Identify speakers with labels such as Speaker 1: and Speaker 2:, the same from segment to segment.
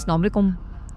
Speaker 1: अस्सलाम वालेकुम।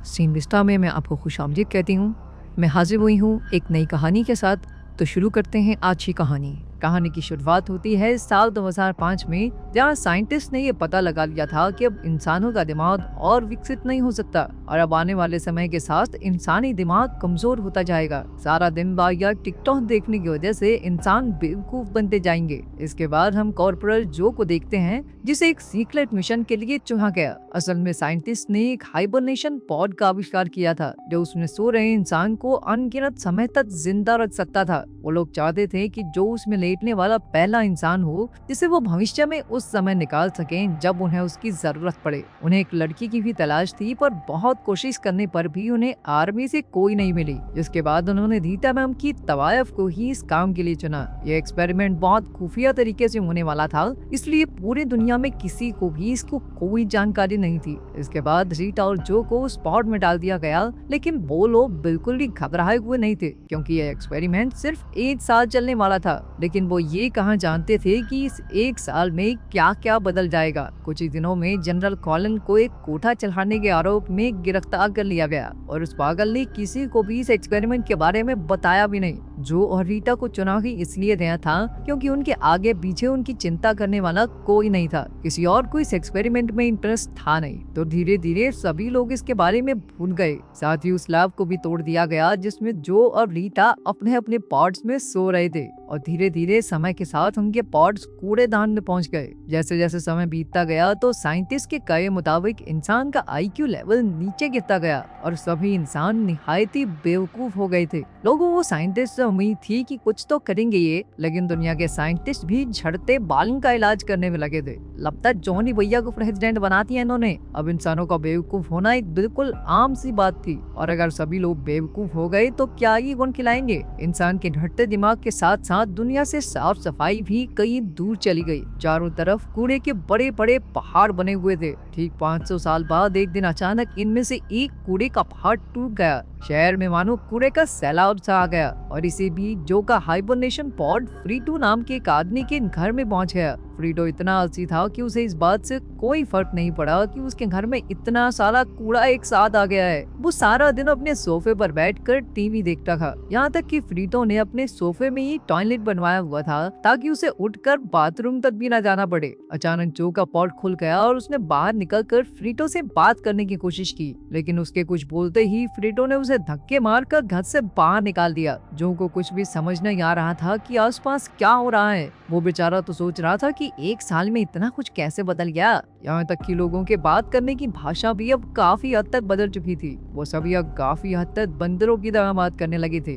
Speaker 1: Scene Vista में मैं आपको खुशामदीद कहती हूँ। मैं हाजिर हुई हूँ एक नई कहानी के साथ। तो शुरू करते हैं आज की कहानी। कहानी की शुरुआत होती है साल 2005 में, जहाँ साइंटिस्ट ने ये पता लगा लिया था कि अब इंसानों का दिमाग और विकसित नहीं हो सकता और अब आने वाले समय के साथ इंसानी दिमाग कमजोर होता जाएगा। सारा दिन या टिकटॉक देखने की वजह से इंसान बेवकूफ बनते जाएंगे। इसके बाद हम कॉर्पोरल जो को देखते हैं, जिसे एक सीक्रेट मिशन के लिए चुना गया। असल में साइंटिस्ट ने एक हाइबरनेशन पॉड का आविष्कार किया था, जो उसमें सो रहे इंसान को अनगिनत समय तक जिंदा रख सकता था। वो लोग चाहते थे कि जो उसमें लेटने वाला पहला इंसान हो, जिसे वो भविष्य में उस समय निकाल सकें जब उन्हें उसकी जरूरत पड़े। उन्हें एक लड़की की भी तलाश थी, पर बहुत कोशिश करने पर भी उन्हें आर्मी से कोई नहीं मिली। जिसके बाद उन्होंने रीता मैम की तवायफ को ही इस काम के लिए चुना। यह एक्सपेरिमेंट बहुत खुफिया तरीके से होने वाला था, इसलिए पूरी दुनिया में किसी को भी इसको कोई जानकारी नहीं थी। इसके बाद रीटा और जो को उस पॉड में डाल दिया गया, लेकिन वो लोग बिल्कुल भी घबराए हुए नहीं थे, क्योंकि यह एक्सपेरिमेंट सिर्फ 1 साल चलने वाला था। लेकिन वो ये कहाँ जानते थे कि इस 1 साल में क्या क्या बदल जाएगा। कुछ ही दिनों में जनरल कॉलन को एक कोठा चढ़ाने के आरोप में गिरफ्तार कर लिया गया और उस पागल ने किसी को भी इस एक्सपेरिमेंट के बारे में बताया भी नहीं। जो और रीटा को चुना ही इसलिए गया था क्योंकि उनके आगे पीछे उनकी चिंता करने वाला कोई नहीं था। किसी और को इस एक्सपेरिमेंट में इंटरेस्ट था नहीं। तो धीरे धीरे सभी लोग इसके बारे में भूल गए। साथ ही उस लैब को भी तोड़ दिया गया, जिसमें जो और रीटा अपने अपने पॉड्स में सो रहे थे और धीरे धीरे समय के साथ उनके पॉड्स कूड़ेदान में पहुंच गए। जैसे जैसे समय बीतता गया तो साइंटिस्ट के कहे मुताबिक इंसान का IQ लेवल नीचे गिरता गया और सभी इंसान निहायत ही बेवकूफ हो गए थे। लोगों को साइंटिस्ट से उम्मीद थी कि कुछ तो करेंगे ये, लेकिन दुनिया के साइंटिस्ट भी झड़ते बालों का इलाज करने में लगे थे। लगता है जॉनी भैया को प्रेसिडेंट बना दिया इन्होंने। अब इंसानों का बेवकूफ होना एक बिल्कुल आम सी बात थी, और अगर सभी लोग बेवकूफ हो गए तो क्या ही गुण खिलाएंगे। इंसान के ढटते दिमाग के साथ साथ दुनिया से साफ सफाई भी कई दूर चली गई। चारों तरफ कूड़े के बड़े बड़े पहाड़ बने हुए थे। ठीक 500 साल बाद एक दिन अचानक इनमें से एक कूड़े का पहाड़ टूट गया। शहर में मानो कूड़े का सैलाब सा आ गया और इसी बीच जो का हाइबरनेशन पॉड फ्रीटो नाम के एक आदमी के घर में पहुंच गया। फ्रीडो इतना आलसी था कि उसे इस बात से कोई फर्क नहीं पड़ा कि उसके घर में इतना सारा कूड़ा एक साथ आ गया है। वो सारा दिन अपने सोफे पर बैठकर टीवी देखता था, यहाँ तक कि फ्रीडो ने अपने सोफे में ही टॉयलेट बनवाया हुआ था ताकि उसे उठकर बाथरूम तक भी न जाना पड़े। अचानक जो का पॉड खुल गया और उसने बाहर निकलकर फ्रीडो से बात करने की कोशिश की, लेकिन उसके कुछ बोलते ही फ्रीडो ने उसे धक्के मारकर घर से बाहर निकाल दिया। जो को कुछ भी समझ नहीं आ रहा था कि आसपास क्या हो रहा है। वो बेचारा तो सोच रहा था कि 1 साल में इतना कुछ कैसे बदल गया। यहाँ तक कि लोगों के बात करने की भाषा भी अब काफी हद तक बदल चुकी थी। वो सभी अब काफी हद तक बंदरों की तरह बात करने लगे थे।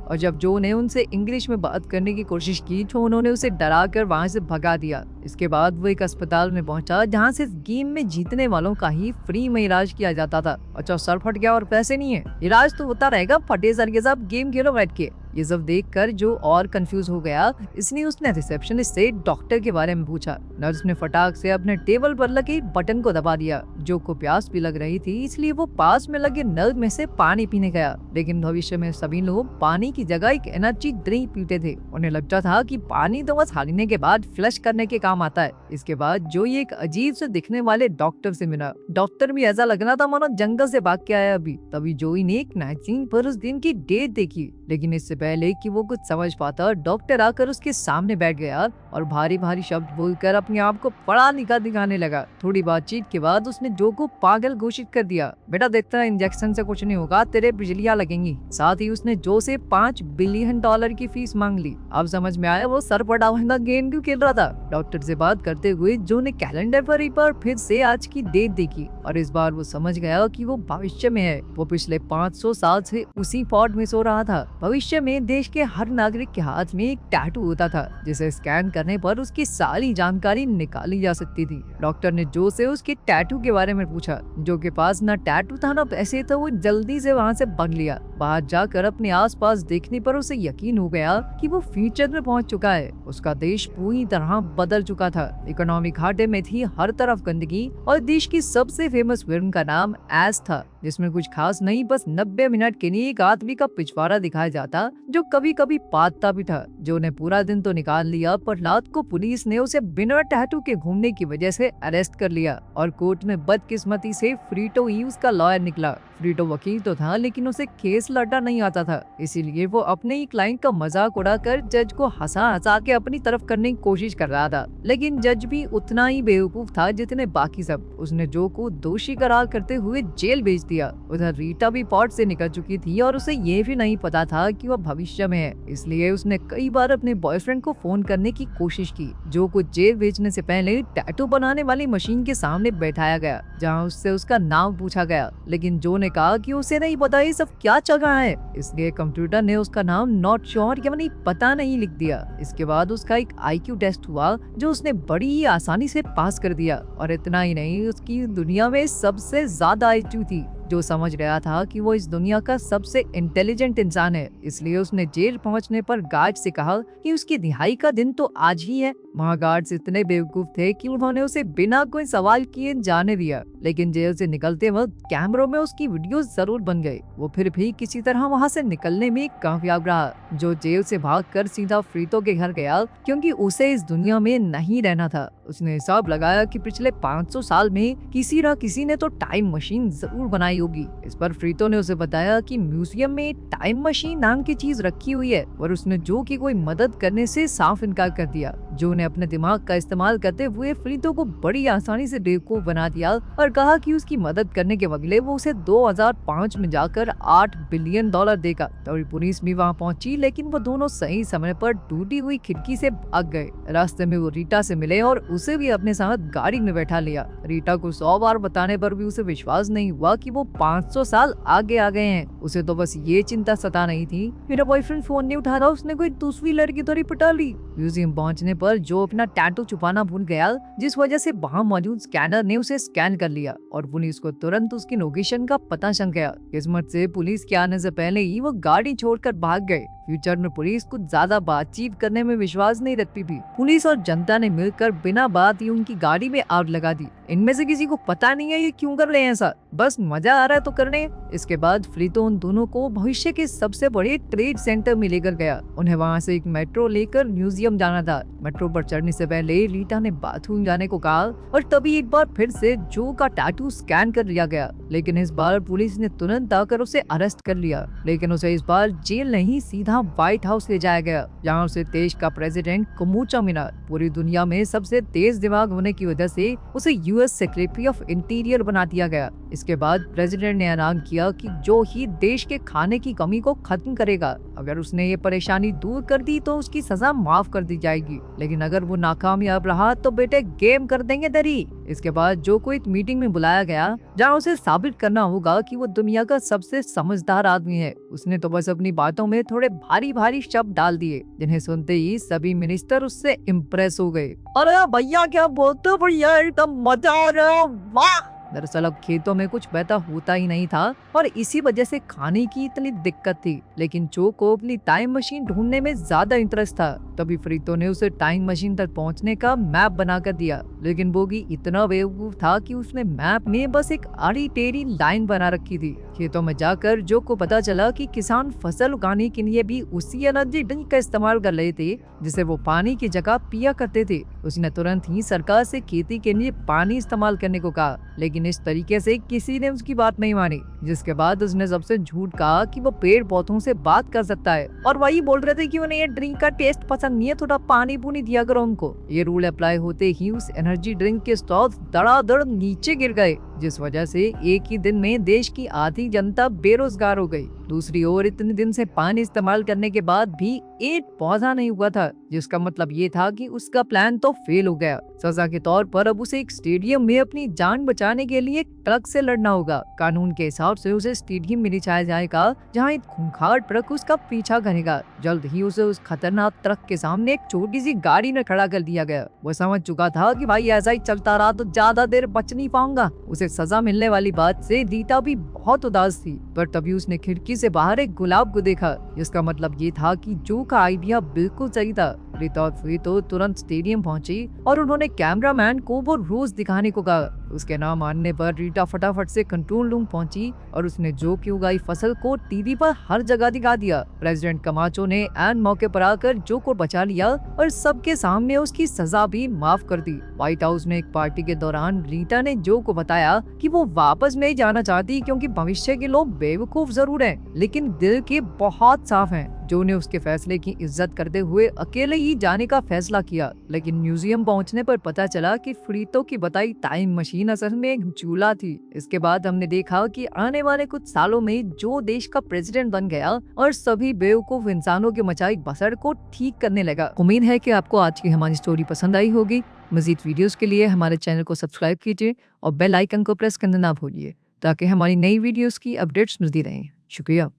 Speaker 1: और जब जो ने उनसे इंग्लिश में बात करने की कोशिश की तो उन्होंने उसे डराकर वहाँ से भगा दिया। इसके बाद वो एक अस्पताल में पहुंचा, जहाँ से गेम में जीतने वालों का ही फ्री में इलाज किया जाता था। अच्छा, सर फट गया और पैसे नहीं है, इलाज तो होता रहेगा, फटे सर के साथ गेम खेलो बैठ के। ये सब देखकर जो और कंफ्यूज हो गया, इसलिए उसने रिसेप्शनिस्ट से डॉक्टर के बारे में पूछा। नर्स ने फटाक से अपने टेबल पर लगे बटन को दबा दिया। जो को प्यास भी लग रही थी, इसलिए वो पास में लगे नल में से पानी पीने गया। लेकिन भविष्य में सभी लोग पानी की जगह एक एनर्जी ड्रिंक पीते थे। उन्हें लगता था कि पानी तो बस हारने के बाद फ्लश करने के काम आता है। इसके बाद जो ये एक अजीब से दिखने वाले डॉक्टर से मिला। डॉक्टर भी ऐसा लग रहा था मानो जंगल से भाग के आया अभी। तभी जोई ने एक मैगजीन पर उस दिन की डेट देखी, लेकिन इससे पहले कि वो कुछ समझ पाता, डॉक्टर आकर उसके सामने बैठ गया और भारी भारी शब्द बोलकर अपने आप को पढ़ा लिखा दिखाने लगा। थोड़ी बातचीत के बाद उसने जो को पागल घोषित कर दिया। बेटा देखता है, इंजेक्शन से कुछ नहीं होगा, तेरे बिजलियां लगेंगी। साथ ही उसने जो से $5 बिलियन की फीस मांग ली। अब समझ में आया वो सर पड़ा हुआ गेम क्यों खेल रहा था। डॉक्टर से बात करते हुए जो ने कैलेंडर पर फिर से आज की डेट देखी और इस बार वो समझ गया कि वो भविष्य में है। वो पिछले 500 साल से उसी पॉड में सो रहा था। भविष्य में देश के हर नागरिक के हाथ में एक टैटू होता था, जिसे स्कैन करने पर उसकी सारी जानकारी निकाली जा सकती थी। डॉक्टर ने जो से उसके टैटू के बारे में पूछा। जो के पास ना टैटू था ना पैसे, तो वो जल्दी से वहाँ से भाग लिया। बाहर जाकर अपने आसपास देखने पर उसे यकीन हो गया कि वो फ्यूचर में पहुंच चुका है। उसका देश पूरी तरह बदल चुका था। इकोनॉमी घाटे में थी, हर तरफ गंदगी, और देश की सबसे फेमस फिल्म का नाम एस था। जिसमें कुछ खास नहीं, बस 90 मिनट के लिए एक आदमी का पिछवाड़ा दिखाया जाता जो कभी कभी पातता भी था। जो ने पूरा दिन तो निकाल लिया, पर रात को पुलिस ने उसे बिना टैटू के घूमने की वजह से अरेस्ट कर लिया और कोर्ट में बदकिस्मती से फ्रीटो ही उसका लॉयर निकला। फ्रीटो वकील तो था, लेकिन उसे केस लड़ना नहीं आता था, इसीलिए वो अपने ही क्लाइंट का मजाक उड़ाकर जज को हंसा हंसा के अपनी तरफ करने की कोशिश कर रहा था। लेकिन जज भी उतना ही बेवकूफ था जितने बाकी सब। उसने जो को दोषी करार करते हुए जेल भेज दिया। उधर रीटा भी पॉट से निकल चुकी थी और उसे ये भी नहीं पता था कि वह भविष्य में है, इसलिए उसने कई बार अपने बॉयफ्रेंड को फोन करने की कोशिश की। जो को जेल भेजने से पहले टैटू बनाने वाली मशीन के सामने बैठाया गया, जहाँ उससे उसका नाम पूछा गया, लेकिन जो ने कहा कि उसे नहीं पता ये सब क्या चल रहा है, इसलिए कंप्यूटर ने उसका नाम नॉट श्योर यानी पता नहीं लिख दिया। इसके बाद उसका एक IQ टेस्ट हुआ जो उसने बड़ी ही आसानी से पास कर दिया, और इतना ही नहीं, उसकी दुनिया में सबसे ज्यादा IQ थी। जो समझ रहा था कि वो इस दुनिया का सबसे इंटेलिजेंट इंसान है, इसलिए उसने जेल पहुंचने पर गार्ड से कहा कि उसकी रिहाई का दिन तो आज ही है। वहाँ गार्ड्स इतने बेवकूफ थे कि उन्होंने उसे बिना कोई सवाल किए जाने दिया, लेकिन जेल से निकलते वक्त कैमरों में उसकी वीडियो जरूर बन गई। वो फिर भी किसी तरह वहाँ से निकलने में कामयाब रहा। जो जेल से भागकर सीधा फ्रीतो के घर गया, क्योंकि उसे इस दुनिया में नहीं रहना था। उसने हिसाब लगाया कि पिछले 500 साल में किसी न किसी ने तो टाइम मशीन जरूर बनाई होगी। इस पर फ्रीतो ने उसे बताया कि म्यूजियम में टाइम मशीन नाम की चीज रखी हुई है, और उसने जो की कोई मदद करने से साफ इनकार कर दिया। जो ने अपने दिमाग का इस्तेमाल करते हुए फ्रीतो को बड़ी आसानी से बेवकूफ बना दिया और कहा कि उसकी मदद करने के बदले वो उसे 2005 में जाकर $8 बिलियन देगा। तभी पुलिस भी वहाँ पहुंची, लेकिन वो दोनों सही समय पर टूटी हुई खिड़की से भाग गए। रास्ते में वो रीटा से मिले और उसे भी अपने साथ गाड़ी में बैठा लिया। रीटा को 100 बार बताने पर भी उसे विश्वास नहीं हुआ कि वो 500 साल आगे आ गए हैं। उसे तो बस ये चिंता सता नहीं थी, मेरा बॉयफ्रेंड फोन नहीं उठा रहा, उसने कोई दूसरी लड़की तो नहीं पटा ली। म्यूजियम पहुंचने पर जो अपना टैटू छुपाना भूल गया, जिस वजह से वहाँ मौजूद स्कैनर ने उसे स्कैन कर लिया और पुलिस को तुरंत उसकी लोकेशन का पता चल गया। किस्मत से पुलिस के आने से पहले ही वो गाड़ी छोड़कर भाग गए। फ्यूचर में पुलिस कुछ ज्यादा बातचीत करने में विश्वास नहीं रखती थी। पुलिस और जनता ने मिलकर बिना बात ही उनकी गाड़ी में आग लगा दी। इनमें से किसी को पता नहीं है ये क्यों कर रहे हैं ऐसा, बस मजा आ रहा है तो करने। इसके बाद फ्रीतो उन दोनों को भविष्य के सबसे बड़े ट्रेड सेंटर में लेकर गया। उन्हें वहाँ से एक मेट्रो लेकर म्यूजियम जाना था। मेट्रो पर चढ़ने से पहले रीटा ने बाथरूम जाने को कहा और तभी एक बार फिर से जो का टैटू स्कैन कर लिया गया, लेकिन इस बार पुलिस ने तुरंत आकर उसे अरेस्ट कर लिया। लेकिन उसे इस बार जेल नहीं, सीधा व्हाइट हाउस ले जाया गया, जहाँ उसे देश का प्रेसिडेंट कमूचा मिला। पूरी दुनिया में सबसे तेज दिमाग होने की वजह से उसे US सेक्रेटरी ऑफ इंटीरियर बना दिया गया। इसके बाद प्रेसिडेंट ने ऐलान किया कि जो ही देश के खाने की कमी को खत्म करेगा, अगर उसने ये परेशानी दूर कर दी तो उसकी सजा माफ कर दी जाएगी, लेकिन अगर वो नाकामयाब रहा तो बेटे गेम कर देंगे दरी। इसके बाद जो को एक मीटिंग में बुलाया गया, जहाँ उसे साबित करना होगा कि वो दुनिया का सबसे समझदार आदमी है। उसने तो बस अपनी बातों में थोड़े भारी भारी शब्द डाल दिए, जिन्हें सुनते ही सभी मिनिस्टर उससे इम्प्रेस हो गए। अरे भैया क्या बोलते हो भैया, एकदम मजा आ रहा है, वाह। दरअसल अब खेतों में कुछ पैदा होता ही नहीं था और इसी वजह से खाने की इतनी दिक्कत थी, लेकिन जो को अपनी टाइम मशीन ढूंढने में ज्यादा इंटरेस्ट था। तभी फ्रीतो ने उसे टाइम मशीन तक पहुंचने का मैप बनाकर दिया, लेकिन बोगी इतना बेवकूफ था कि उसने मैप में बस एक आड़ी टेढ़ी लाइन बना रखी थी। खेतों में जाकर जो को पता चला कि किसान फसल उगाने के लिए भी उसी एनर्जी ड्रिंक का इस्तेमाल कर रहे थे जिसे वो पानी की जगह पिया करते थे। उसने तुरंत ही सरकार से खेती के लिए पानी इस्तेमाल करने को कहा, लेकिन इस तरीके से किसी ने उसकी बात नहीं मानी, जिसके बाद उसने सबसे झूठ कहा कि वो पेड़ पौधों से बात कर सकता है और वही बोल रहे थे कि उन्हें ये ड्रिंक का टेस्ट पसंद नहीं है, थोड़ा पानी पूनी दिया करो उनको। ये रूल अप्लाई होते ही उस एनर्जी ड्रिंक के स्टॉल धड़ाधड़ नीचे गिर गए, जिस वजह से एक ही दिन में देश की आधी जनता बेरोजगार हो गई। दूसरी ओर इतने दिन से पानी इस्तेमाल करने के बाद भी एक पौधा नहीं हुआ था, जिसका मतलब ये था कि उसका प्लान तो फेल हो गया। सजा के तौर पर अब उसे एक स्टेडियम में अपनी जान बचाने के लिए ट्रक से लड़ना होगा। कानून के हिसाब से उसे स्टेडियम में लिचाया जाएगा, जहाँ एक खूंखार ट्रक उसका पीछा करेगा। जल्द ही उसे उस खतरनाक ट्रक के सामने एक छोटी सी गाड़ी में खड़ा कर दिया गया। वो समझ चुका था कि भाई ऐसा ही चलता रहा तो ज्यादा देर बच नहीं पाऊंगा। उसे सजा मिलने वाली बात से रीटा भी बहुत उदास थी, पर तभी उसने खिड़की से बाहर एक गुलाब को देखा, जिसका मतलब ये था कि जो का आइडिया बिल्कुल सही था। रीता और फ्रीतो तुरंत स्टेडियम पहुंची और उन्होंने कैमरामैन को वो रोज दिखाने को कहा। उसके ना मानने पर रीटा फटाफट से कंट्रोल रूम पहुंची और उसने जो की उगाई फसल को टीवी पर हर जगह दिखा दिया। प्रेसिडेंट कमाचो ने एन मौके पर आकर जो को बचा लिया और सबके सामने उसकी सजा भी माफ कर दी। व्हाइट हाउस में एक पार्टी के दौरान रीटा ने जो को बताया कि वो वापस नहीं जाना चाहती क्योंकि भविष्य के लोग बेवकूफ जरूर हैं, लेकिन दिल के बहुत साफ हैं। जो ने उसके फैसले की इज्जत करते हुए अकेले ही जाने का फैसला किया, लेकिन म्यूजियम पहुंचने पर पता चला कि फ्रीतो की बताई टाइम मशीन असल में एक चूल्हा थी। इसके बाद हमने देखा कि आने वाले कुछ सालों में जो देश का प्रेसिडेंट बन गया और सभी बेवकूफ इंसानों के मचाई बसर को ठीक करने लगा। उम्मीद है कि आपको आज की हमारी स्टोरी पसंद आई होगी। मजीद वीडियोस के लिए हमारे चैनल को सब्सक्राइब कीजिए और बेल आइकन को प्रेस करना ना भूलिए ताकि हमारी नई वीडियोस की अपडेट्स मिलती रहें। शुक्रिया।